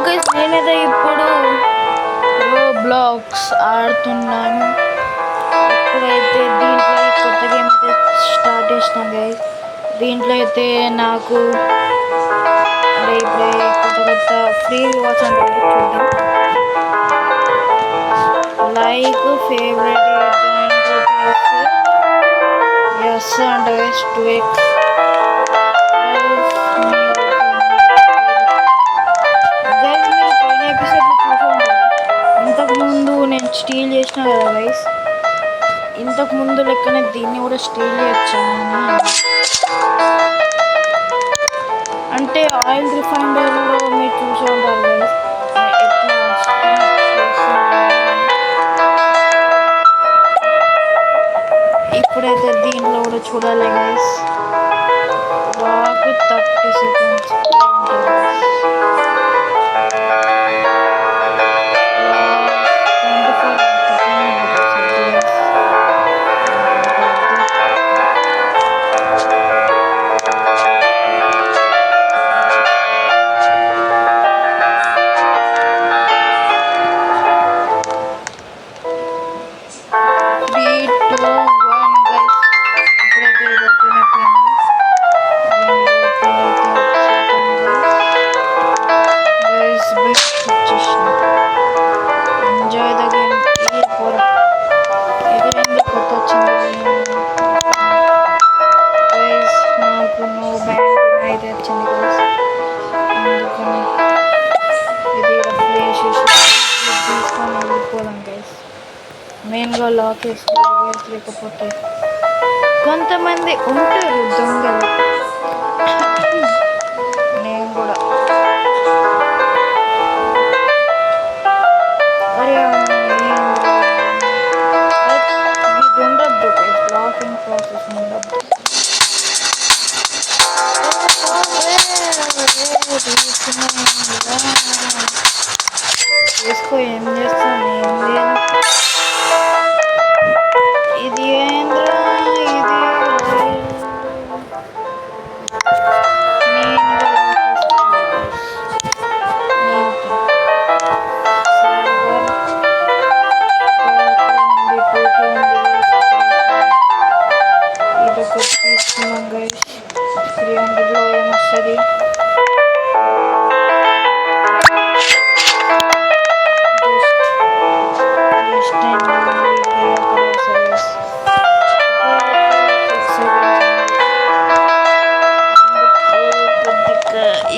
Guys నేనైతే ఇప్పుడు Roblox ఆడుతున్నాను. ఇప్పుడైతే దీంట్లో కొత్త గేమ్ అయితే స్టార్ట్ చేసినాం గైస్. దీంట్లో అయితే నాకు అంటే ఇప్పుడే కొత్త ఫ్రీ రివార్డ్స్ అంటే చూద్దాం. లైక్ ఫేవరెట్ ఎస్ అంటే గైస్ 2x ఇంతకుముందు నేను స్టీల్ చేసిన కదా గైస్, ఇంతకుముందు లెక్కనే దీన్ని కూడా స్టీల్ చేయొచ్చాను. అంటే ఆయిల్ రిఫైనరీలో మీరు చూసే ఉంటారు గైస్ ఎట్లా ఇప్పుడైతే దీంట్లో కూడా చూడాలి గైస్. రాకు 30 సెకండ్స్ మెయిన్గా లాక్ వేసుకోవాలి. లేకపోతే కొంతమంది ఉంటారు దొంగలు. నేను కూడా ఇది ఉండద్దు, లాకింగ్ ప్రాసెస్ ఉండద్దు. తీసుకో ఏం చేస్తాను ఇది ఏంద్రా ఇది ఇదొకటి తీసుకున్నాం గైస్. 300లో ఏమొస్తుంది?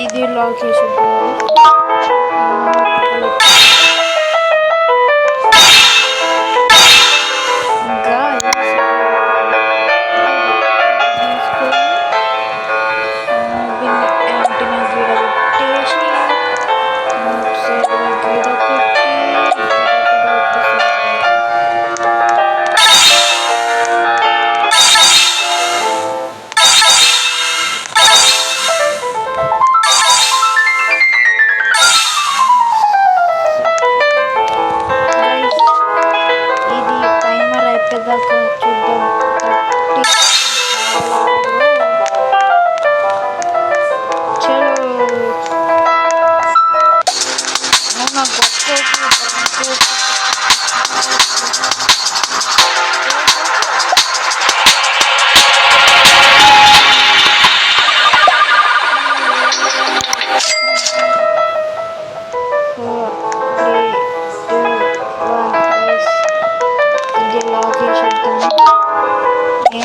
ఇది లాక్ చేసి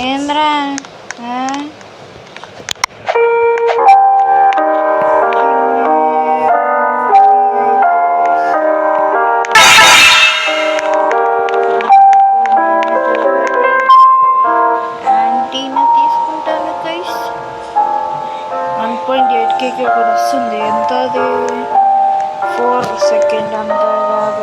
ఏంద్రా తీసుకుంటాను గైస్. 1.8K కూడా వస్తుంది. ఎంత అది 4 సెకండ్ అంత రాదు.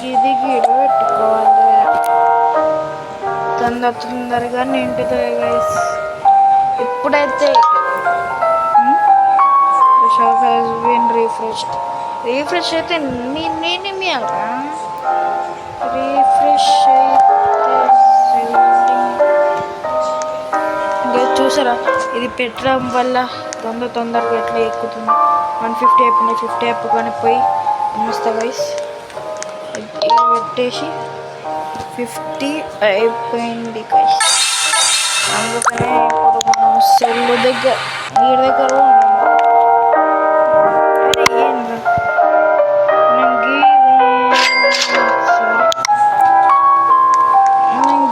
గిది గీడ పెట్టుకోవాలి, తొందరగా నిండుతుంది గైస్. ఇప్పుడైతే shop has been refreshed. Refresh అయితే నేనేమి రీఫ్రెష్ అయితే ఇంకా చూసారా ఇది పెట్టడం వల్ల తొందరగా ఎట్లా ఎక్కుతుంది. 150 అయిపోయింది. 50 అయిపోగానే పోయి నమస్తే గైస్ ఇది పెట్టేసి 50 అయిపోయింది గైస్. అందుకనే ఇప్పుడు మనం సెల్ దగ్గర వీడి దగ్గర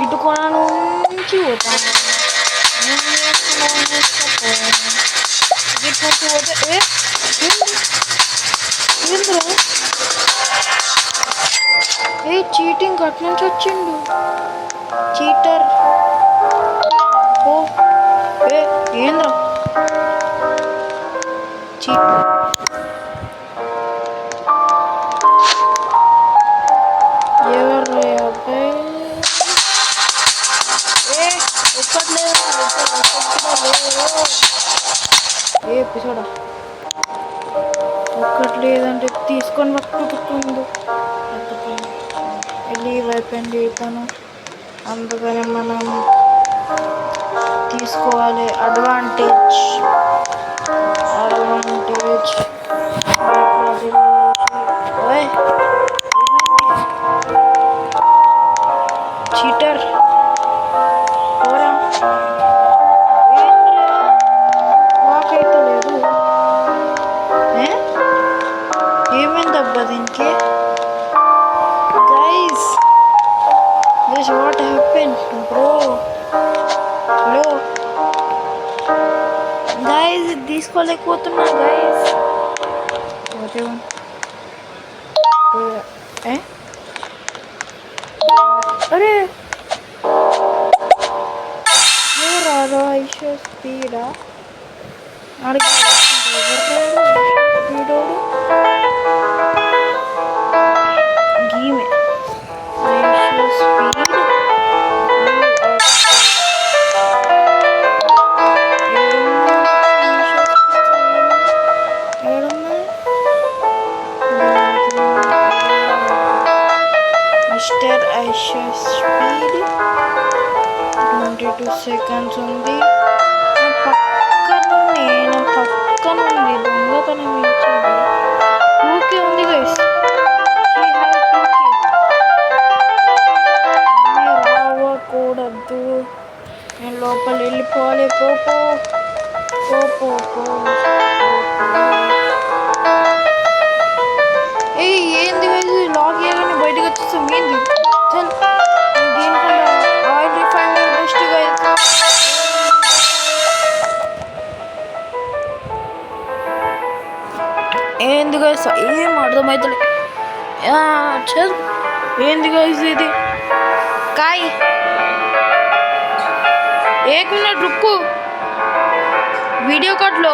గిట్టుకోవడం నుంచి పోతాను పోతే ఏ చీటింగ్ అటు నుంచి వచ్చిండు చీటర్. ఓ ఏంద్ర చీటర్ ఎవరు అబ్బాయి ఒక్కట్లేదు ఏ ఎపిసోడా ఒక్కట్లేదంటే తీసుకొని పట్టుకుందు లీవ్ అయిపోయింది తను. అందుకని మనం తీసుకోవాలి అడ్వాంటేజ్. చీటర్ పోరా వాకైతే లేదు. ఏమైందబ్బా దీనికి guys? This what happen bro? Hello guys తీసుకోలేకపోతున్నా గైస్. అరే రాదా ఐషో స్పీడా అడిగి స్పీడోడు గీమే IShowSpeed mister IShowSpeed 22 seconds ఉంది. పక్కన ఉంది దొంగతనం ఇచ్చింది. 2K ఉంది గైస్. రావకూడదు, నేను లోపల వెళ్ళిపోవాలి. ఏంది గైస్ లాగ్ చేయగానే బయటకు వచ్చేస్తాం ఏంది? దీనికంటే ఆయిల్ రిఫైనరీ బెస్ట్ గైస్. ఏంది గైస్ ఏం అర్థమవుతలే. చల్ ఏంది గైస్ ఇది కాయ్ 1 minute रुको वीडियो कट लो.